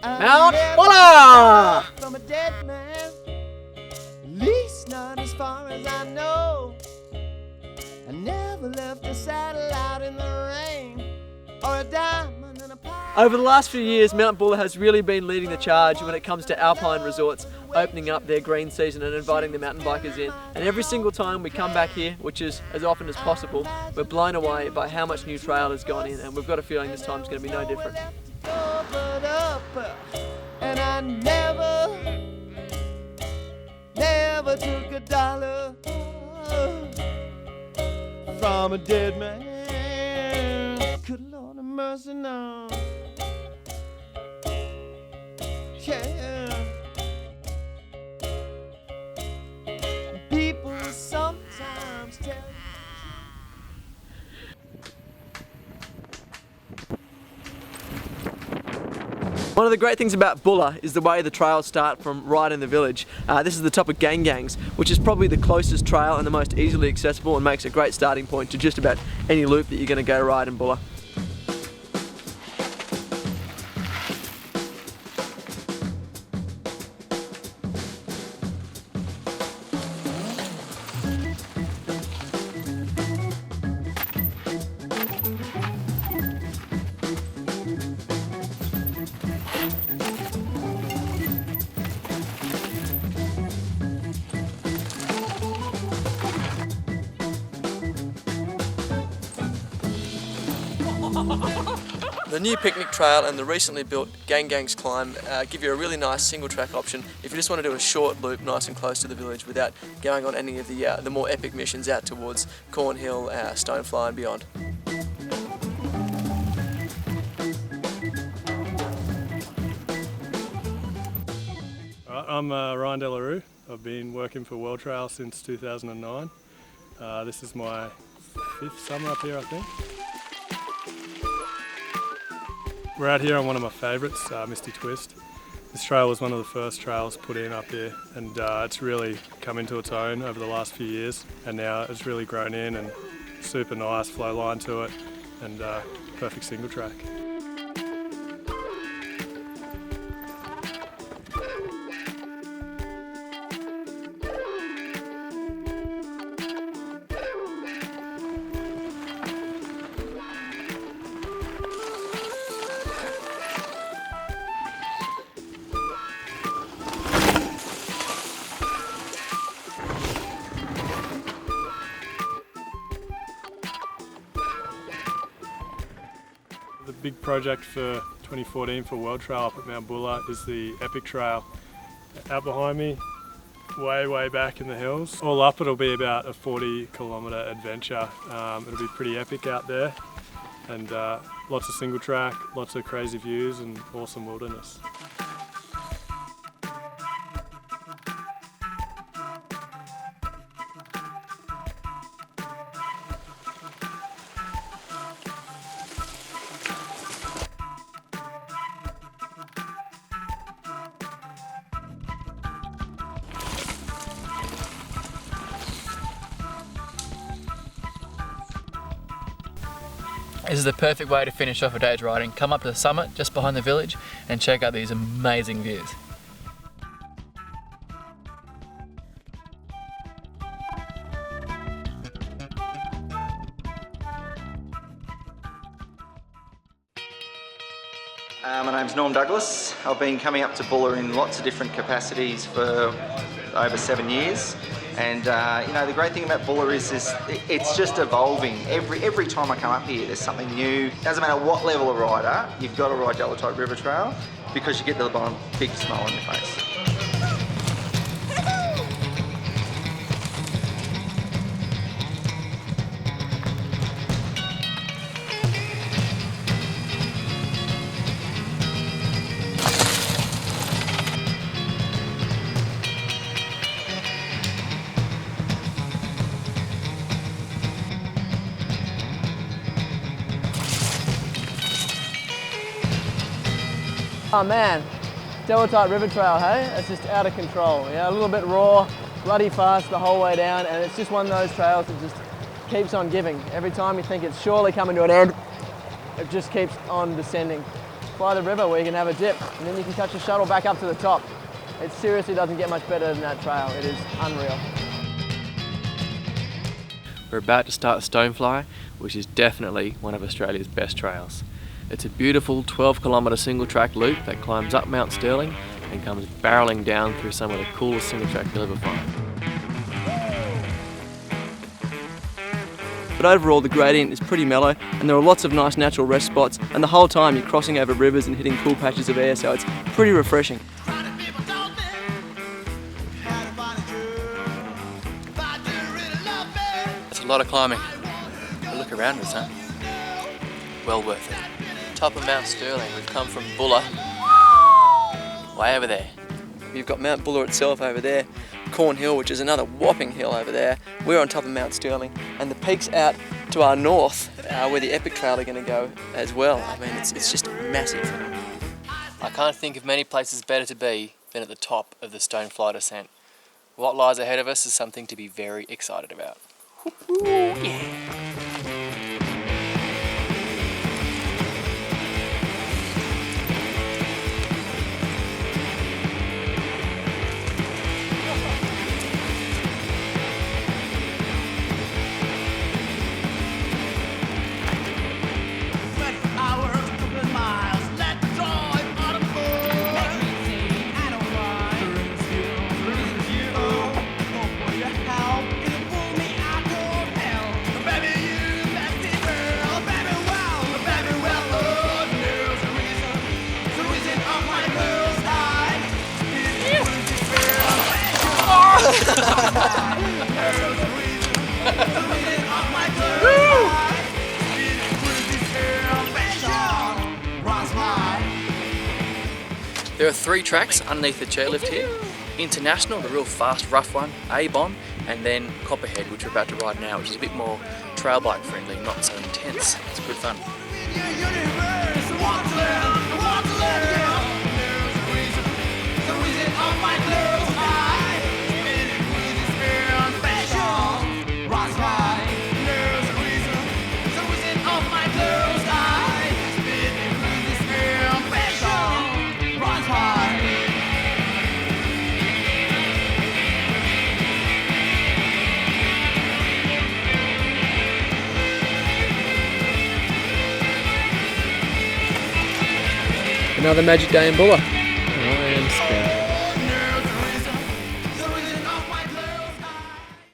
Mount Buller! From a dead man, at least not as far as I know. I never left a saddle out in the rain or a diamond in a pile. Over the last few years, Mount Buller has really been leading the charge when it comes to alpine resorts, opening up their green season and inviting the mountain bikers in. And every single time we come back here, which is as often as possible, we're blown away by how much new trail has gone in, and we've got a feeling this time's going to be no different. And I never took a dollar from a dead man. Good Lord have mercy now. Yeah. People sometimes tell me. One of the great things about Buller is the way the trails start from right in the village. This is the top of Gangs, which is probably the closest trail and the most easily accessible and makes a great starting point to just about any loop that you're going to go ride in Buller. The new picnic trail and the recently built Gangs climb give you a really nice single track option if you just want to do a short loop nice and close to the village without going on any of the more epic missions out towards Cornhill, Stonefly and beyond. I'm Ryan Delarue. I've been working for World Trail since 2009. This is my 5th summer up here, I think. We're out here on one of my favourites, Misty Twist. This trail was one of the first trails put in up here, and it's really come into its own over the last few years, and now it's really grown in and super nice flow line to it and perfect single track. The big project for 2014 for World Trail up at Mount Buller is the Epic Trail. Out behind me, way back in the hills. All up it'll be about a 40-kilometre adventure. It'll be pretty epic out there, and lots of single track, lots of crazy views and awesome wilderness. This is the perfect way to finish off a day's riding. Come up to the summit just behind the village and check out these amazing views. My name's Norm Douglas. I've been coming up to Buller in lots of different capacities for over 7 years. And you know, the great thing about Buller is it's just evolving. Every time I come up here, there's something new. Doesn't matter what level of rider, you've got to ride Delatite River Trail because you get the big smile on your face. Oh man, Delatite River Trail, hey? It's just out of control. Yeah, a little bit raw, bloody fast the whole way down, and it's just one of those trails that just keeps on giving. Every time you think it's surely coming to an end, it just keeps on descending. by the river where you can have a dip, and then you can catch a shuttle back up to the top. It seriously doesn't get much better than that trail. It is unreal. We're about to start Stonefly, which is definitely one of Australia's best trails. It's a beautiful 12-kilometre single track loop that climbs up Mount Sterling and comes barrelling down through some of the coolest single track you'll ever find. But overall the gradient is pretty mellow and there are lots of nice natural rest spots, and the whole time you're crossing over rivers and hitting cool patches of air, so it's pretty refreshing. It's a lot of climbing. But look around us, huh? Well worth it. Top of Mount Sterling, we've come from Buller, way over there. You've got Mount Buller itself over there, Corn Hill, which is another whopping hill over there. We're on top of Mount Sterling, and the peaks out to our north where the Epic Trail are going to go as well. I mean, it's just massive. I can't think of many places better to be than at the top of the Stonefly descent. What lies ahead of us is something to be very excited about. There are 3 tracks underneath the chairlift here. International, the real fast, rough one, A-Bomb, and then Copperhead, which we're about to ride now, which is a bit more trail bike friendly, not so intense. It's good fun. Another magic day in Buller. I am spent.